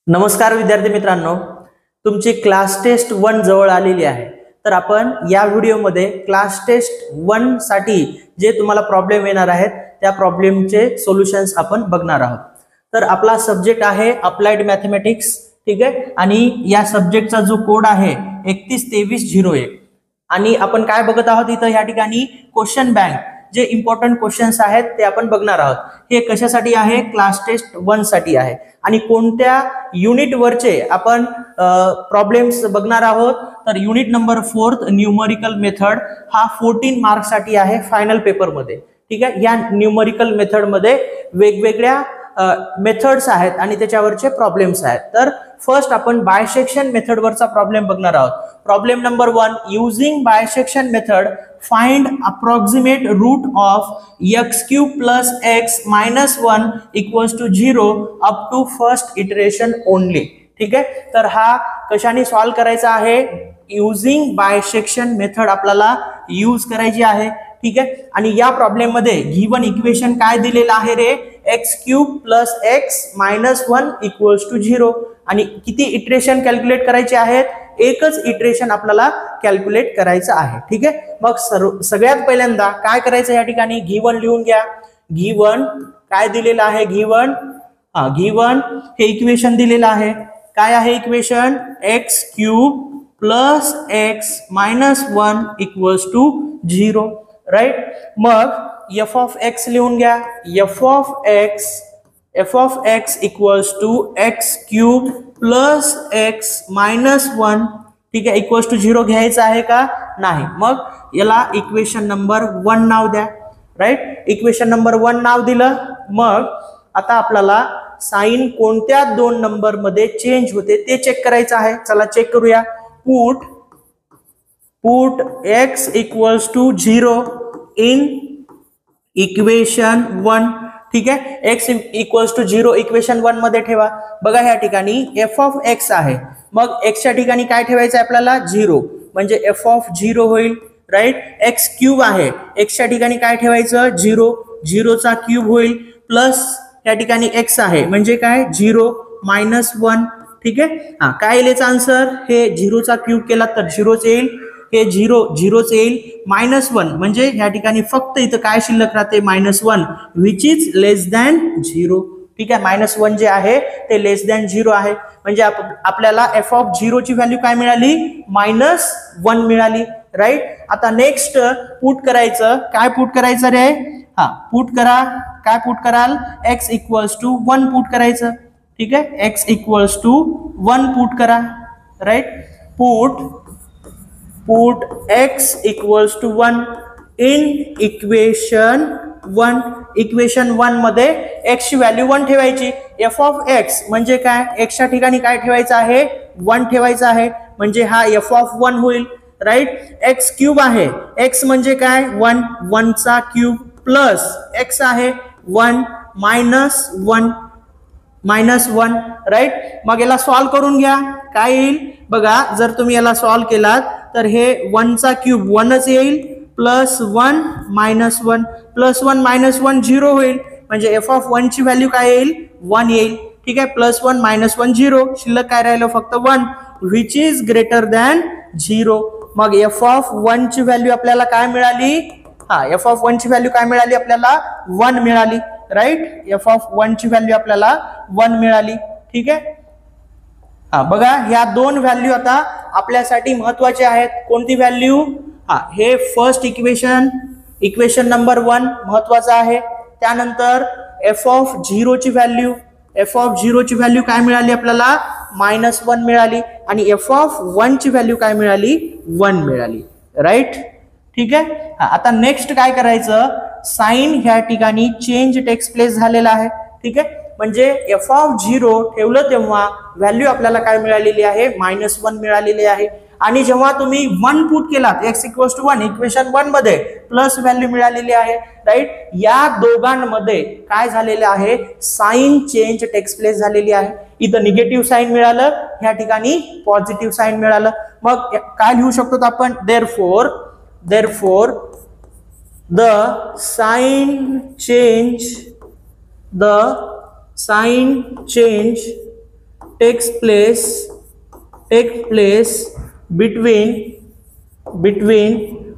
नमस्कार विद्यार्थी मित्रांनो, तुमची क्लास टेस्ट 1 जवळ आलेली आहे। तर आपण या व्हिडिओमध्ये क्लास टेस्ट 1 साठी जे तुम्हाला प्रॉब्लेम येणार आहेत त्या प्रॉब्लेमचे सोल्युशन्स आपण बघणार आहोत। तर आपला सब्जेक्ट आहे अप्लाइड मॅथमॅटिक्स, ठीक आहे। आणि या सब्जेक्टचा जो कोड आहे 312301 आणि आपण काय बघत आहोत इथं या ठिकाणी क्वेश्चन बँक, जे इम्पॉर्टंट क्वेश्चन्स आहेत ते आपण बघणार आहोत। हे कशासाठी आहे? क्लास टेस्ट 1 साठी आहे। आणि कोणत्या युनिट वरचे आपण प्रॉब्लेम्स बघणार आहोत? तर युनिट नंबर 4 न्यूमरिकल मेथड हा 14 मार्क साठी आहे फायनल पेपर मध्ये, ठीक आहे। या न्यूमरिकल मेथड मध्ये वेगवेगळ्या मेथड्स आहेत आणि त्याच्यावरचे प्रॉब्लेम्स आहेत। तर फर्स्ट आपण बायसेक्शन मेथड वरचा प्रॉब्लेम बघणार आहोत। Problem number 1, using bisection method find approximate root of x³ plus x minus 1 equals to 0 up to first iteration only, ठीक आहे। तर हा कशाने सॉल्व करायचा आहे? युजिंग बायसेक्शन मेथड आपल्याला यूज करायची आहे, ठीक आहे। आणि या प्रॉब्लेम मध्ये गिवन इक्वेशन काय दिलेलं आहे रे? x³ plus x minus 1 equals to 0 आणि किती इटरेशन कॅल्क्युलेट करायचे आहेत? एकच इटरेशन आपल्याला कॅल्क्युलेट करायचं आहे, ठीक आहे। मग सगळ्यात पहिल्यांदा काय करायचं या ठिकाणी? गिवन लिहून घ्या। गिवन काय दिलेलं आहे? गिवन हे इक्वेशन दिलेलं आहे। काय आहे equation? x³ plus x minus 1 equals to 0, right. मग f ऑफ x लिहून घ्या। f of x equals to x³ plus x minus 1, ठीक आहे, इक्वल्स टू 0 घ्यायचं आहे का? नाही। मग याला इक्वेशन नंबर 1 नाव द्या, राइट। इक्वेशन नंबर 1 नाव दिलं। मग आता आपल्याला साइन कोणत्या दोन नंबर मध्ये चेंज होते ते चेक करायचं आहे। चला चेक करूया। Put x equals to 0 in equation 1, ठीक आहे। x इक्वल्स टू 0 इक्वेशन 1 मध्ये ठेवा। बघा या ठिकाणी f ऑफ x आहे, मग x च्या ठिकाणी काय ठेवायचं आहे आपल्याला? 0, म्हणजे f ऑफ 0 होईल, राइट। x³ आहे, x च्या ठिकाणी काय ठेवायचं? 0, 0 चा क्यूब होईल, प्लस या ठिकाणी x आहे म्हणजे काय? 0 माइनस 1, ठीक आहे। काय येईल याचा आन्सर? हे 0 चा क्यूब केला तर 0च येईल, हे 0च येईल। माइनस 1 म्हणजे या ठिकाणी फक्त इथं काय शिल्लक राहते? Minus 1 which is less than 0, ठीक आहे। माइनस 1 जे आहे ते लेस दॅन 0 आहे, म्हणजे आपल्याला f ऑफ 0 ची व्हॅल्यू काय मिळाली? माइनस 1 मिळाली, राइट। आता नेक्स्ट पुट करायचं। काय पुट करायचं रे? पुट करा। काय पुट कराल? x इक्वल्स टू 1 पुट करायचं, ठीक आहे। x इक्वल्स टू 1 पुट करा, right. Put x equals to 1 in equation 1। Equation 1 मध्ये x ची व्हॅल्यू 1 ठेवायची। f ऑफ x म्हणजे काय? x च्या ठिकाणी काय ठेवायचं आहे? 1 ठेवायचं आहे, म्हणजे हा f ऑफ 1 होईल, राइट। x³ आहे, x म्हणजे काय? 1, 1 चा क्यूब प्लस x आहे 1 माइनस 1, राइट। मग याला सॉल्व करून घ्या। काय येईल बघा, जर तुम्ही याला सॉल्व केलात तर हे 1 चा क्यूब 1च येईल, प्लस 1 माइनस 1, प्लस 1 माइनस 1 0 होईल, म्हणजे f ऑफ 1 ची व्हॅल्यू काय येईल? 1 येईल, ठीक आहे। प्लस 1 माइनस 1 0, शिल्लक काय राहिलं? फक्त 1 विच इज ग्रेटर दॅन 0। मग f ऑफ 1 ची व्हॅल्यू आपल्याला काय मिळाली? f ऑफ 1 ची व्हॅल्यू काय मिळाली आपल्याला? 1 मिळाली, राइट। f ऑफ 1 ची व्हॅल्यू आपल्याला 1 मिळाली, ठीक आहे। बघा ह्या दोन व्हॅल्यू आता आपल्यासाठी महत्वाचे आहेत। कोणती व्हॅल्यू? हे फर्स्ट इक्वेशन नंबर 1 महत्वाचा आहे। त्यानंतर f ऑफ 0 ची व्हॅल्यू काय मिळाली आपल्याला? माइनस 1 मिळाली, आणि f ऑफ 1 ची व्हॅल्यू काय मिळाली? 1 मिळाली, राइट, ठीक आहे। आता नेक्स्ट काय करायचं? साइन ह्या ठिकाणी चेंज टेक्स प्लेस झालेला आहे, ठीक आहे। म्हणजे f ऑफ 0 ठेवलं तेव्हा व्हॅल्यू आपल्याला काय मिळालेली आहे? माइनस 1 मिळालेली आहे। आणि जेव्हा तुम्ही 1 पुट केलात x इक्वल्स टू 1 इक्वेशन 1 मध्ये, प्लस व्हॅल्यू मिळालेली आहे, राइट। या दोघांमध्ये काय झालेले आहे? साइन चेंज टेक्स प्लेस झालेली आहे। इथं निगेटिव्ह साइन मिळालं, ह्या ठिकाणी पॉझिटिव्ह साइन मिळालं। मग काय लिहू शकतो आपण? therefore the sign change takes place between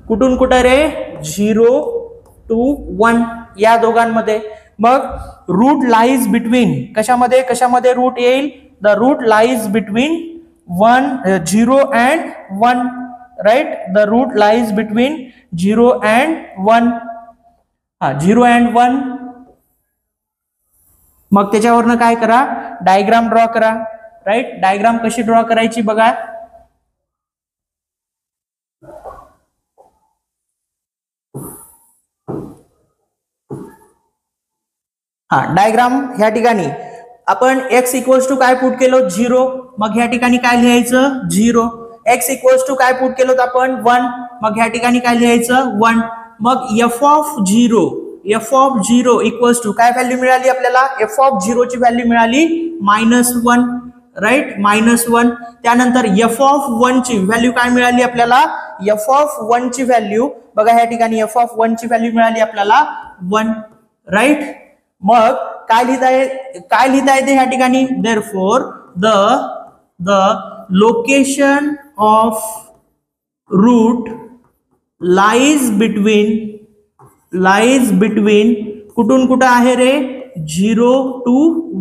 कुठून कुठं रे 0 to 1 या दोघांमध्ये. मग रूट लाईज बिटवीन कशामध्ये रूट येईल? The root lies between 0 and 1, right. The root lies between 0 and 1. 0 and 1. मग त्याच्यावरनं काय करा? डायग्राम ड्रॉ करा, राईट. डायग्राम कशी ड्रॉ करायची बघा. डायग्राम ह्या ठिकाणी आपण x इक्वल्स टू काय पुट केलो? 0. मग ह्या ठिकाणी काय लिहायचं? 0. x इक्वल्स टू काय पुट केलो आपण? 1. मग ह्या ठिकाणी काय लिहायचं? 1. मग f ऑफ 0 इक्वल्स टू काय व्हॅल्यू मिळाली आपल्याला? f ऑफ 0 ची व्हॅल्यू मिळाली -1, राईट. -1. त्यानंतर f ऑफ 1 ची व्हॅल्यू काय मिळाली आपल्याला? f ऑफ 1 ची व्हॅल्यू बघा, ह्या ठिकाणी f ऑफ 1 ची व्हॅल्यू मिळाली आपल्याला 1, राईट. मग काय लिहिता येते ह्या ठिकाणी? Therefore the location of root lies between कुठून कुठं आहे रे? 0 to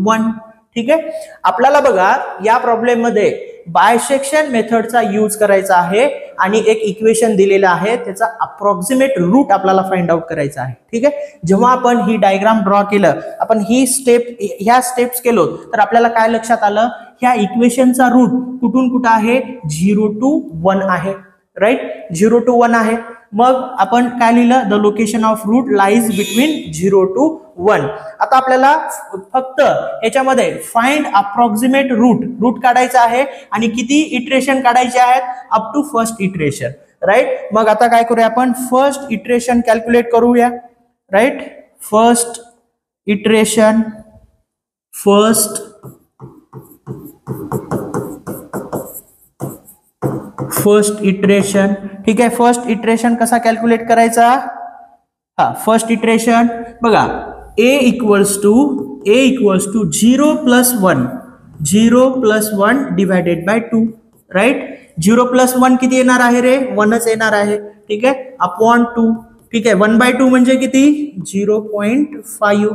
1. ठीक आहे. आपल्याला बघा या प्रॉब्लेम मध्ये बायसेक्शन मेथडचा यूज करायचा आहे आणि एक इक्वेशन दिलेलं आहे, त्याचा अप्रॉक्सिमेट रूट आपल्याला फाइंड आउट करायचा आहे. ठीक आहे. जेव्हा आपण ही डायग्राम ड्रॉ केलं, आपण ह्या स्टेप्स केलो, तर आपल्याला काय लक्षात आलं? ह्या इक्वेशनचा रूट कुठून कुठं आहे? 0 to 1 आहे, राईट. 0 to 1 आहे. मग आपण काय लिहिलं? The location of root lies between 0 to 1. आता आपल्याला फक्त याच्यामध्ये फाइंड अप्रॉक्सिमेट रूट काढायचा आहे आणि किती इटरेशन काढायचे आहेत? Up to first iteration, right. मग आता काय करूया आपण? फर्स्ट इटरेशन कॅल्क्युलेट करूया, राईट. फर्स्ट इटरेशन ठीक आहे. फर्स्ट इटरेशन कसा कॅल्क्युलेट करायचा? फर्स्ट इटरेशन बघा, a equals to 0 plus 1 divided by 2, right. 0 plus 1 किती येणार आहे रे? 1च येणार आहे. ठीक आहे. अपॉन 2. ठीक आहे. 1/2 म्हणजे किती? 0.5.